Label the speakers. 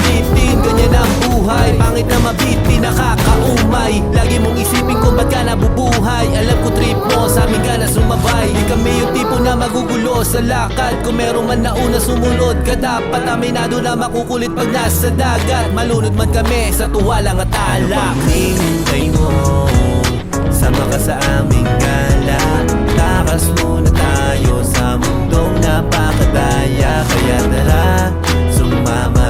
Speaker 1: lifting, ganyan ang buhay. Pangit na mabiti, nakakaumay. Lagi mong isipin kung ba't ka nabubuhay. Alam ko trip mo, sa amin ka na sumabay. Di kami yung tipo na magugulo sa lakad. Kung meron man nauna sumunod ka, dapat aminado na makukulit pag nasa dagat. Malunod man kami sa tuwa lang at alak. Hinintay mo, sama ka sa aming gala. Takas muna tayo sa mundong napakadaya. Kaya tara, sumama